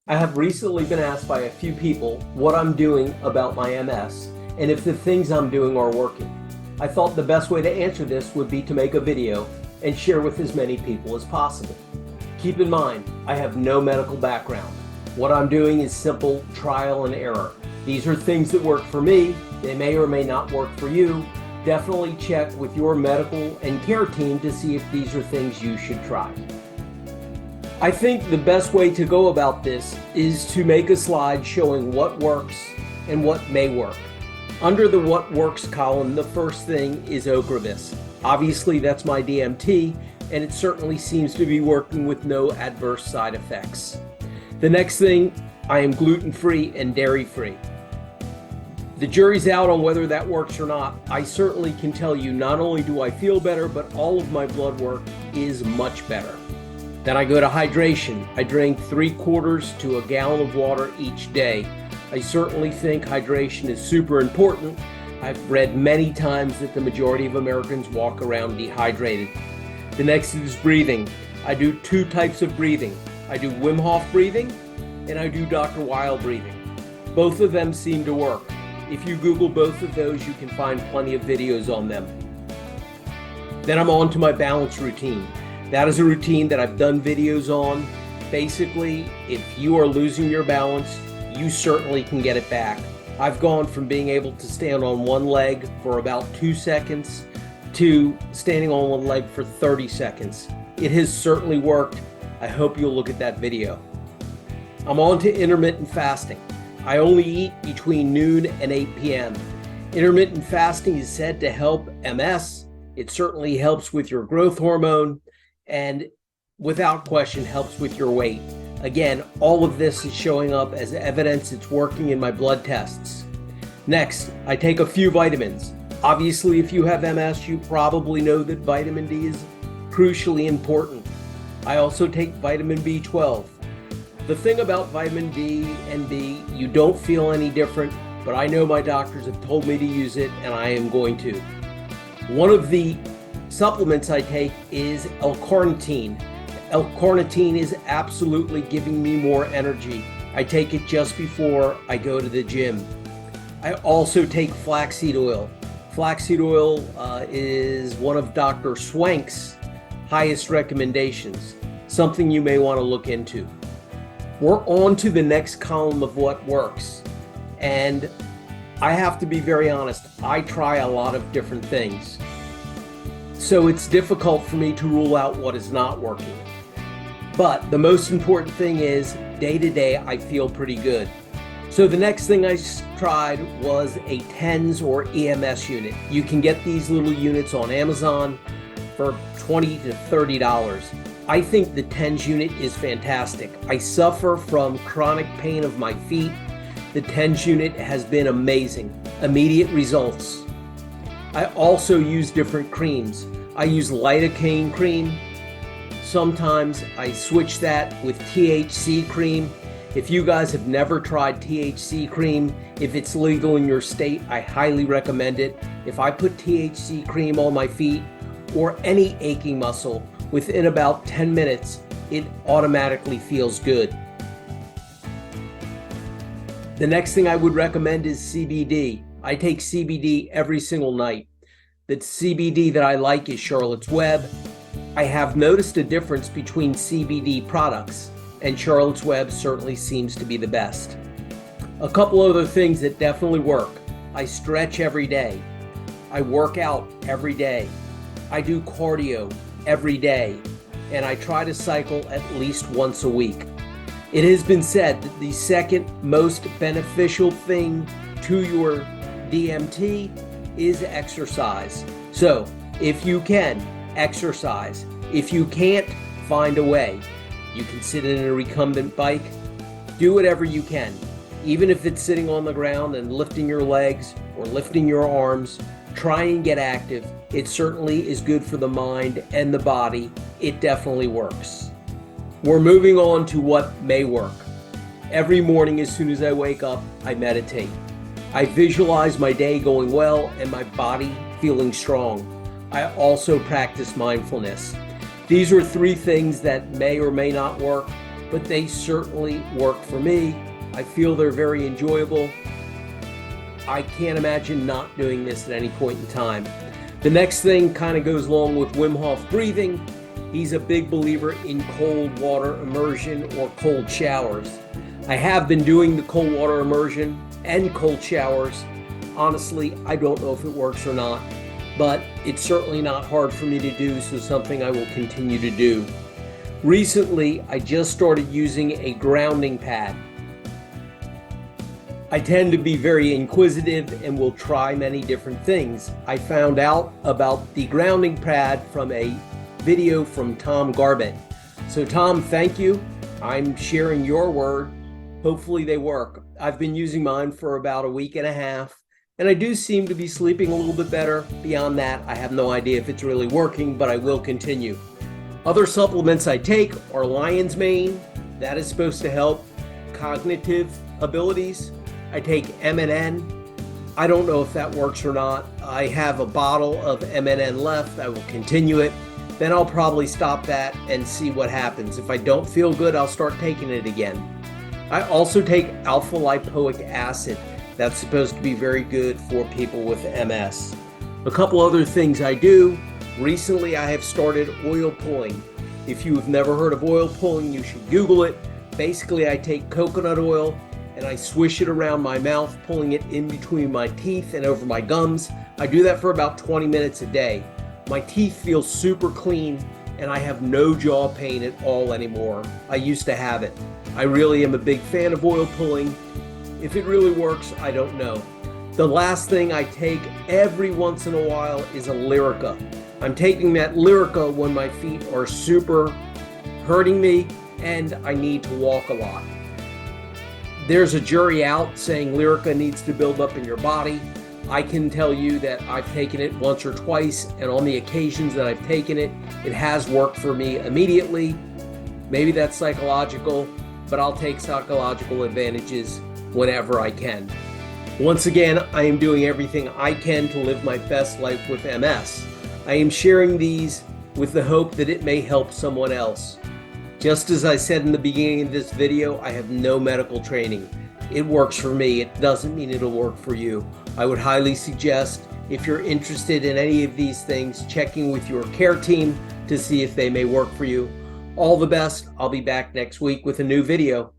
I have recently been asked by a few people what I'm doing about my MS and if the things I'm doing are working. I thought the best way to answer this would be to make a video and share with as many people as possible. Keep in mind, I have no medical background. What I'm doing is simple trial and error. These are things that work for me. They may or may not work for you. Definitely check with your medical and care team to see if these are things you should try. I think the best way to go about this is to make a slide showing what works and what may work. Under the what works column, the first thing is Ocrevus. Obviously, that's my DMT, and it certainly seems to be working with no adverse side effects. The next thing, I am gluten-free and dairy-free. The jury's out on whether that works or not. I certainly can tell you not only do I feel better, but all of my blood work is much better. Then I go to hydration. I drink 3/4 to a gallon of water each day. I certainly think hydration is super important. I've read many times that the majority of Americans walk around dehydrated. The next is breathing. I do 2 types of breathing. I do Wim Hof breathing and I do Dr. Weil breathing. Both of them seem to work. If you Google both of those, you can find plenty of videos on them. Then I'm on to my balance routine. That is a routine that I've done videos on. Basically, if you are losing your balance, you certainly can get it back. I've gone from being able to stand on one leg for about 2 seconds to standing on one leg for 30 seconds. It has certainly worked. I hope you'll look at that video. I'm on to intermittent fasting. I only eat between noon and 8 p.m. Intermittent fasting is said to help MS. It certainly helps with your growth hormone, and without question helps with your weight. Again, all of this is showing up as evidence it's working in my blood tests. Next, I take a few vitamins. Obviously, if you have MS, you probably know that vitamin D is crucially important. I also take vitamin B12. The thing about vitamin D and B, you don't feel any different, but I know my doctors have told me to use it and I am going to. One of the supplements I take is L-carnitine. L-carnitine is absolutely giving me more energy. I take it just before I go to the gym. I also take flaxseed oil. Flaxseed oil is one of Dr. Swank's highest recommendations, something you may want to look into. We're on to the next column of what works. And I have to be very honest, I try a lot of different things. So it's difficult for me to rule out what is not working. But the most important thing is day to day, I feel pretty good. So the next thing I tried was a TENS or EMS unit. You can get these little units on Amazon for $20 to $30. I think the TENS unit is fantastic. I suffer from chronic pain of my feet. The TENS unit has been amazing. Immediate results. I also use different creams. I use lidocaine cream. Sometimes I switch that with THC cream. If you guys have never tried THC cream, if it's legal in your state, I highly recommend it. If I put THC cream on my feet or any aching muscle, within about 10 minutes, it automatically feels good. The next thing I would recommend is CBD. I take CBD every single night. The CBD that I like is Charlotte's Web. I have noticed a difference between CBD products, and Charlotte's Web certainly seems to be the best. A couple other things that definitely work. I stretch every day. I work out every day. I do cardio every day, and I try to cycle at least once a week. It has been said that the second most beneficial thing to your DMT is exercise. So if you can, exercise. If you can't, find a way. You can sit in a recumbent bike. Do whatever you can. Even if it's sitting on the ground and lifting your legs or lifting your arms, try and get active. It certainly is good for the mind and the body. It definitely works. We're moving on to what may work. Every morning as soon as I wake up, I meditate. I visualize my day going well and my body feeling strong. I also practice mindfulness. These are 3 things that may or may not work, but they certainly work for me. I feel they're very enjoyable. I can't imagine not doing this at any point in time. The next thing kind of goes along with Wim Hof breathing. He's a big believer in cold water immersion or cold showers. I have been doing the cold water immersion and cold showers. Honestly, I don't know if it works or not, but it's certainly not hard for me to do, so something I will continue to do. Recently, I just started using a grounding pad. I tend to be very inquisitive and will try many different things. I found out about the grounding pad from a video from Tom Garbett. So Tom, thank you. I'm sharing your word. Hopefully they work. I've been using mine for about a week and a half, and I do seem to be sleeping a little bit better. Beyond that, I have no idea if it's really working, but I will continue. Other supplements I take are lion's mane. That is supposed to help cognitive abilities. I take MNN. I don't know if that works or not. I have a bottle of MNN left. I will continue it. Then I'll probably stop that and see what happens. If I don't feel good, I'll start taking it again. I also take alpha lipoic acid. That's supposed to be very good for people with MS. A couple other things I do. Recently, I have started oil pulling. If you have never heard of oil pulling, you should Google it. Basically, I take coconut oil and I swish it around my mouth, pulling it in between my teeth and over my gums. I do that for about 20 minutes a day. My teeth feel super clean and I have no jaw pain at all anymore. I used to have it. I really am a big fan of oil pulling. If it really works, I don't know. The last thing I take every once in a while is a Lyrica. I'm taking that Lyrica when my feet are super hurting me and I need to walk a lot. There's a jury out saying Lyrica needs to build up in your body. I can tell you that I've taken it once or twice, and on the occasions that I've taken it, it has worked for me immediately. Maybe that's psychological, but I'll take psychological advantages whenever I can. Once again, I am doing everything I can to live my best life with MS. I am sharing these with the hope that it may help someone else. Just as I said in the beginning of this video, I have no medical training. It works for me. It doesn't mean it'll work for you. I would highly suggest, if you're interested in any of these things, checking with your care team to see if they may work for you. All the best. I'll be back next week with a new video.